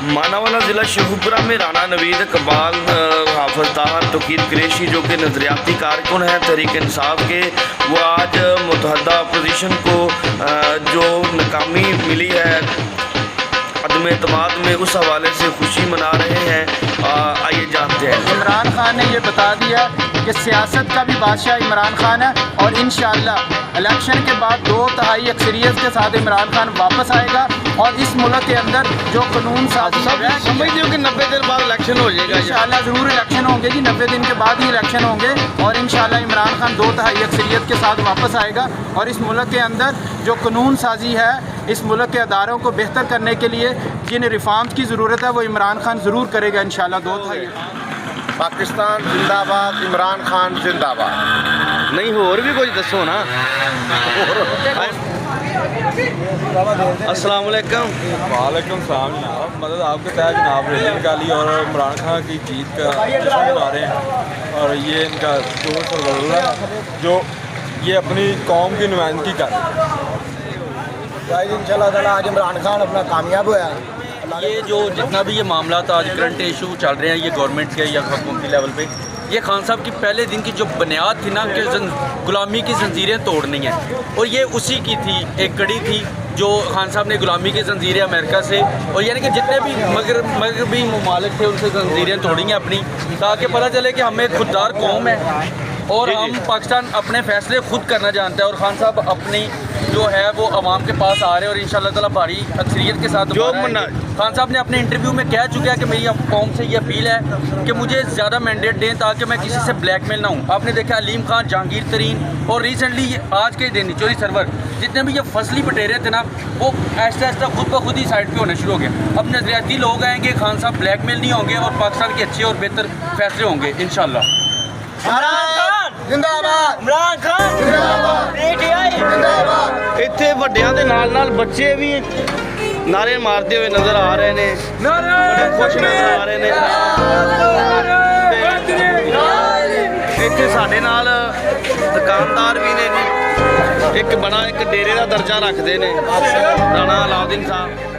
मानावाला ज़िला शेखुपुरा में राना नवीद इकबाल हाफिज़दार तोकीर कुरैशी जो कि नज़रियाती कारकुन हैं तहरीक इंसाफ के, वो आज मुतहदा अपोजिशन को जो नाकामी मिली है अदम एतमाद में, उस हवाले से खुशी मना रहे हैं। आइए जानते हैं। इमरान खान ने ये बता दिया कि सियासत का भी बादशाह इमरान खान है और इंशाअल्लाह इलेक्शन के बाद 2/3 अक्सरियत के साथ इमरान खान वापस आएगा और इस मुल्क के अंदर जो कानून साजी समझते हो कि 90 दिन बाद इलेक्शन हो जाएगा? इंशाअल्लाह ज़रूर इलेक्शन होंगे जी, 90 दिन के बाद ही इलेक्शन होंगे और इंशाअल्लाह इमरान खान 2/3 अक्सरियत के साथ वापस आएगा और इस मुल्क के अंदर जो कानून साजी है, इस मुल्क के अदारों को बेहतर करने के लिए जिन रिफॉर्म्स की ज़रूरत है वो इमरान खान ज़रूर करेगा इंशाअल्लाह। 2/3 पाकिस्तान जिंदाबाद, इमरान खान जिंदाबाद। नहीं होर भी कुछ दसो ना। अस्सलाम वालेकुम। वालेकुम सलाम जनाब। मदद आपके तहत जनाब रैली निकाली और इमरान खान की जीत का जश्न मना रहे हैं और ये इनका जोश और गलबा है जो ये अपनी कौम की नुमाइंदगी कर रहे हैं। इंशाल्लाह ताला आज इमरान खान अपना कामयाब हुआ। ये जो जितना भी ये मामला आज करंट इशू चल रहे हैं ये गवर्नमेंट के या हुकूमती लेवल पे, ये खान साहब की पहले दिन की जो बुनियाद थी ना कि गुलामी की जंजीरें तोड़नी है और ये उसी की थी, एक कड़ी थी जो खान साहब ने गुलामी की जंजीरें अमेरिका से और यानी कि जितने भी मगरबी ममालिक थे उनसे जंजीरें तोड़ी हैं अपनी, ताकि पता चले कि हम एक खुददार कौम है और हम पाकिस्तान अपने फैसले खुद करना जानता है और खान साहब अपनी जो है वो अवाम के पास आ रहे हैं और इंशाअल्लाह ताला भारी अक्सरियत के साथ खान साहब ने अपने इंटरव्यू में कह चुके हैं कि मेरी कौम से ये अपील है कि मुझे ज़्यादा मैंडेट दें ताकि मैं किसी से ब्लैकमेल ना हूँ। आपने देखा अलीम खान, जहांगीर तरीन और रिसेंटली आज के दिन चोरी सरवर, जितने भी ये फसली बटेरे थे ना वो ऐसा ऐसा खुद ब खुद ही साइड पे होने शुरू हो गए। अब नजरियाती लोग आएंगे, खान साहब ब्लैकमेल नहीं होंगे और पाकिस्तान के अच्छे और बेहतर फैसले होंगे इंशाअल्लाह। इमरान खान इत्थे वड्डियां दे नाल बच्चे भी नारे मारते हुए नजर आ रहे ने, बड़े खुश नजर आ रहे ने। इत्थे साडे नाल दुकानदार भी ने जी, एक बड़ा एक डेरे का दर्जा रखते ने राणा अलाउद्दीन साहब।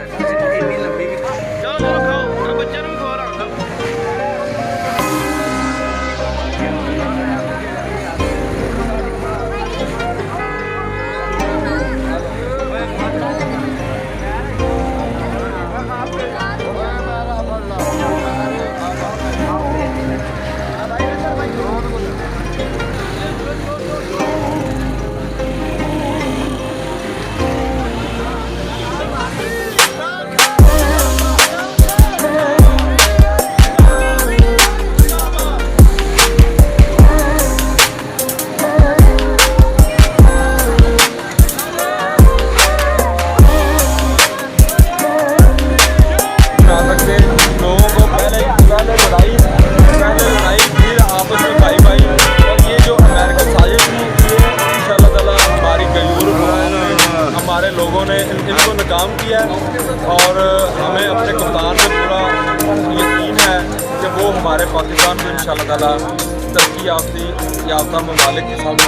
हमारे लोगों ने इनको नाकाम किया और हमें अपने कप्तान पे पूरा यकीन है कि वो हमारे पाकिस्तान को इंशाअल्लाह ताला तरक्की याफ्ता ममालिक के सामने।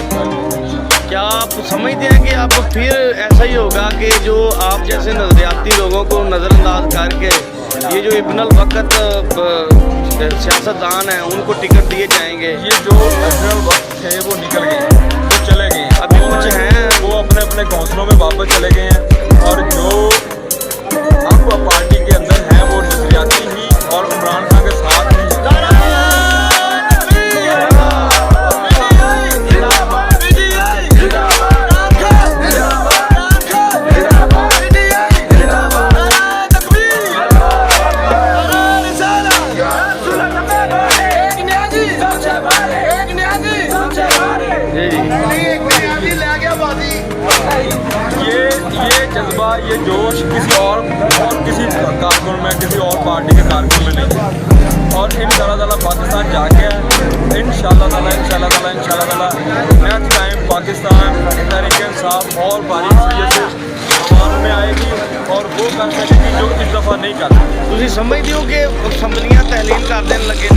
क्या आप समझते हैं कि अब फिर ऐसा ही होगा कि जो आप जैसे नजरियाती लोगों को नज़रअंदाज करके ये जो इब्नुल वक्त सियासतदान हैं उनको टिकट दिए जाएंगे? ये जो इब्नुल वक्त थे वो निकल गए, वो चले गए, अभी कुछ हैं वो अपने अपने घोंसलों में वापस चले गए हैं और जो अब पार्टी के अंदर हैं वो नजरियाती ही और इमरान खान के साथ ही। ये जज्बा, ये जोश किसी और किसी कारकुन में, किसी और पार्टी के कारकुन में नहीं है और इंशाअल्लाह पाकिस्तान जाके इंशाअल्लाह ताला नेक्स्ट टाइम पाकिस्तान तहरीक इंसाफ और भारी अक्सरियत से अवाम में आएगी और वो कर सकेगी जो इस दफ़ा नहीं कर। तुसीं समझदे हो कि असैंबलियां तहलील कर देन लगे